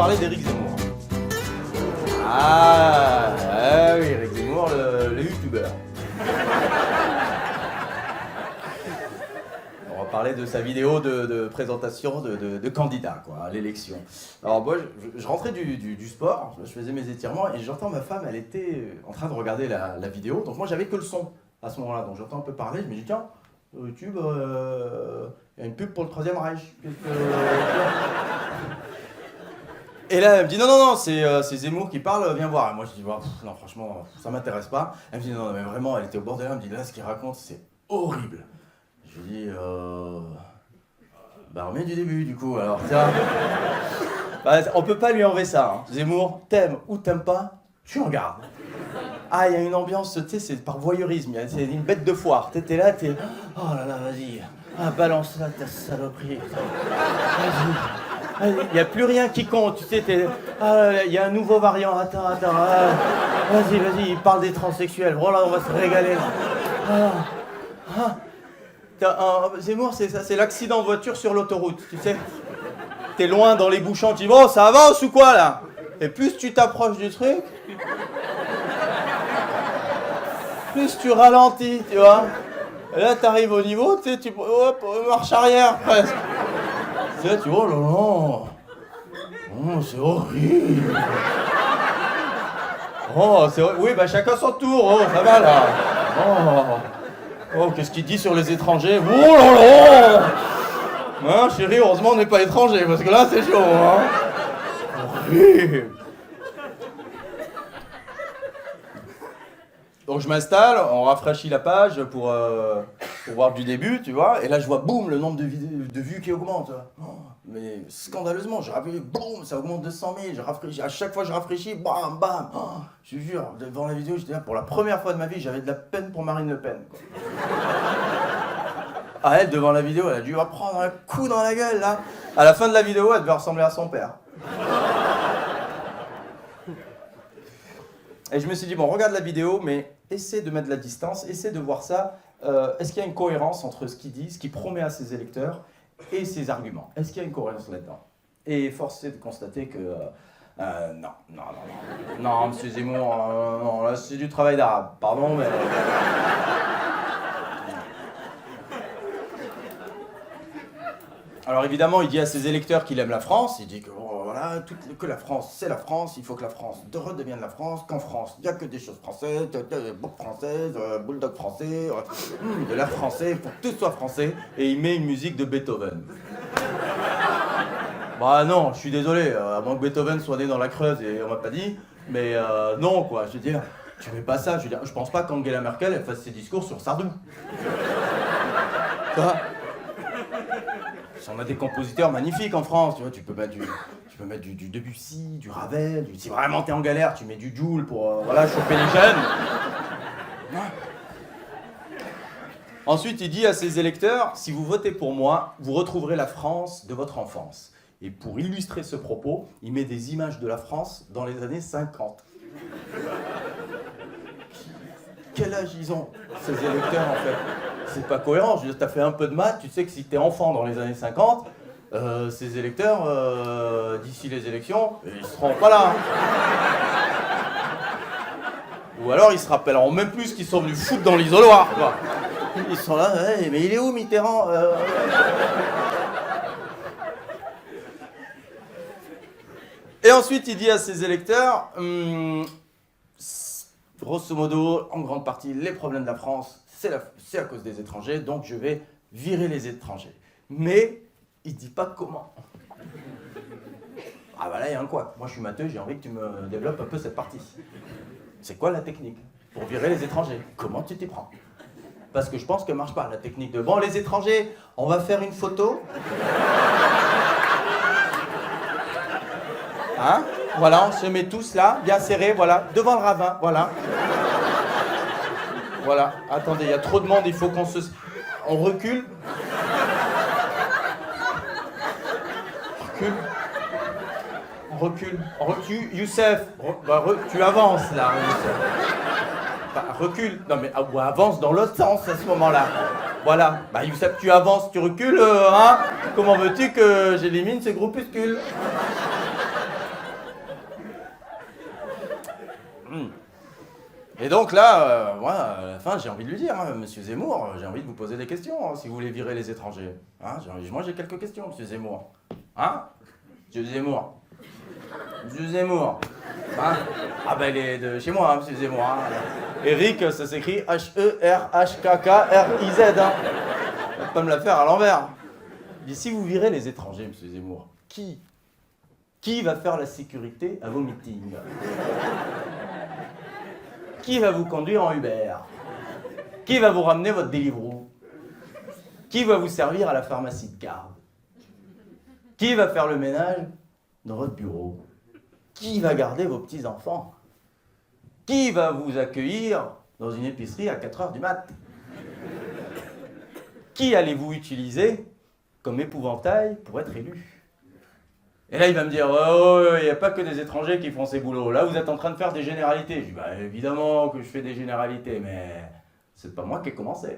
parler d'Éric Zemmour. Ah oui, Éric Zemmour, le youtubeur. On va parler de sa vidéo de présentation de candidat, quoi, à l'élection. Alors moi, je rentrais du sport, je faisais mes étirements et j'entends ma femme, elle était en train de regarder la vidéo. Donc moi, j'avais que le son à ce moment-là. Donc j'entends un peu parler, je me dis tiens, YouTube, il y a une pub pour le Troisième Reich. Et là, elle me dit non, c'est Zemmour qui parle, viens voir. Et moi, je dis non, franchement, ça m'intéresse pas. Elle me dit non, mais vraiment, elle était au bord de là, elle me dit là, ce qu'il raconte, c'est horrible. Je lui dis bah, remets du début, du coup, alors, tiens. Bah, on peut pas lui enlever ça, hein. Zemmour, t'aimes ou t'aimes pas, tu regardes. Ah, il y a une ambiance, tu sais, c'est par voyeurisme, c'est une bête de foire. T'es là, oh là là, vas-y, ah, balance là ta saloperie. Vas-y. Il n'y a plus rien qui compte, tu sais, il y a un nouveau variant, attends, vas-y, il parle des transsexuels, voilà, on va se régaler. Zemmour, c'est ça, c'est l'accident de voiture sur l'autoroute, tu sais. T'es loin dans les bouchons, tu dis, bon, ça avance ou quoi, là? Et plus tu t'approches du truc, plus tu ralentis, tu vois. Et là, t'arrives au niveau, tu sais, hop, marche arrière, presque. Tu sais, tu vois, oh là là, c'est horrible. Oh, c'est horrible. Oui, bah chacun son tour, oh, ça va là. Oh, qu'est-ce qu'il dit sur les étrangers? Oh là là. Hein, chérie, heureusement on n'est pas étranger, parce que là, c'est chaud, hein. Horrible. Donc je m'installe, on rafraîchit la page pour voir du début, tu vois, et là je vois, boum, le nombre de vues qui augmente. Oh, mais scandaleusement, je rafraîchis, boum, ça augmente de 100 000, je rafraîchis, à chaque fois je rafraîchis, bam, bam. Oh, je te jure, devant la vidéo, j'étais là, pour la première fois de ma vie, j'avais de la peine pour Marine Le Pen, quoi. Ah, elle, devant la vidéo, elle a dû prendre un coup dans la gueule, là. À la fin de la vidéo, elle devait ressembler à son père. Et je me suis dit, bon, regarde la vidéo, mais essaie de mettre de la distance, essaie de voir ça. Est-ce qu'il y a une cohérence entre ce qu'il dit, ce qu'il promet à ses électeurs et ses arguments? Est-ce qu'il y a une cohérence là-dedans? Et force est de constater que non, monsieur Zemmour, non, là c'est du travail d'arabe, pardon, mais... Alors évidemment, il dit à ses électeurs qu'il aime la France, il dit que voilà, que la France, c'est la France, il faut que la France redevienne la France, qu'en France, il n'y a que des choses françaises, bouc française, bulldog français, de l'air français, il faut que tout soit français, et il met une musique de Beethoven. Bah non, je suis désolé, à moins que Beethoven soit né dans la Creuse, et on m'a pas dit, mais non quoi, je veux dire, tu mets pas ça, je pense pas qu'Angela Merkel, elle fasse ses discours sur Sardou. Quoi? On a des compositeurs magnifiques en France, tu vois, tu peux mettre du Debussy, du Ravel, si vraiment t'es en galère, tu mets du Joule pour choper les jeunes. Ensuite, il dit à ses électeurs, si vous votez pour moi, vous retrouverez la France de votre enfance. Et pour illustrer ce propos, il met des images de la France dans les années 50. Quel âge ils ont, ces électeurs, en fait? C'est pas cohérent. Je veux dire, t'as fait un peu de maths, tu sais que si t'es enfant dans les années 50, ces électeurs, d'ici les élections, ils seront pas là. Ou alors ils se rappelleront même plus qu'ils sont venus foutre dans l'isoloir, quoi. Ils sont là, hey, mais il est où Mitterrand? Et ensuite, il dit à ses électeurs, grosso modo, en grande partie, les problèmes de la France, c'est à cause des étrangers, donc je vais virer les étrangers. Mais il dit pas comment. Ah bah là, il y a un quoi. Moi, je suis matheux, j'ai envie que tu me développes un peu cette partie. C'est quoi la technique pour virer les étrangers? Comment tu t'y prends? Parce que je pense qu'elle marche pas, la technique de... Bon, les étrangers, on va faire une photo. Hein? Voilà, on se met tous là, bien serrés, voilà, devant le ravin, voilà. Voilà, attendez, il y a trop de monde, il faut qu'on se... On recule. On recule. Youssef, tu avances là, Youssef. Bah, recule. Non mais avance dans l'autre sens à ce moment-là. Voilà. Bah Youssef, tu avances, tu recules, hein? Comment veux-tu que j'élimine ces groupuscules? Et donc là, moi, à la fin, j'ai envie de lui dire, hein, monsieur Zemmour, j'ai envie de vous poser des questions, hein, si vous voulez virer les étrangers. Hein, moi, j'ai quelques questions, monsieur Zemmour. Hein? Monsieur Zemmour. Monsieur Zemmour. Hein? Ah ben, il est de chez moi, hein, monsieur Zemmour. Hein. Eric, ça s'écrit H-E-R-H-K-K-R-I-Z. Hein. Faut pas me la faire à l'envers. Et si vous virez les étrangers, monsieur Zemmour, qui va faire la sécurité à vos meetings? Qui va vous conduire en Uber? Qui va vous ramener votre Deliveroo? Qui va vous servir à la pharmacie de garde? Qui va faire le ménage dans votre bureau? Qui va garder vos petits-enfants? Qui va vous accueillir dans une épicerie à 4h du mat? Qui allez-vous utiliser comme épouvantail pour être élu? Et là, il va me dire, oh, il n'y a pas que des étrangers qui font ces boulots. Là, vous êtes en train de faire des généralités. Je dis, bah, évidemment que je fais des généralités, mais c'est pas moi qui ai commencé.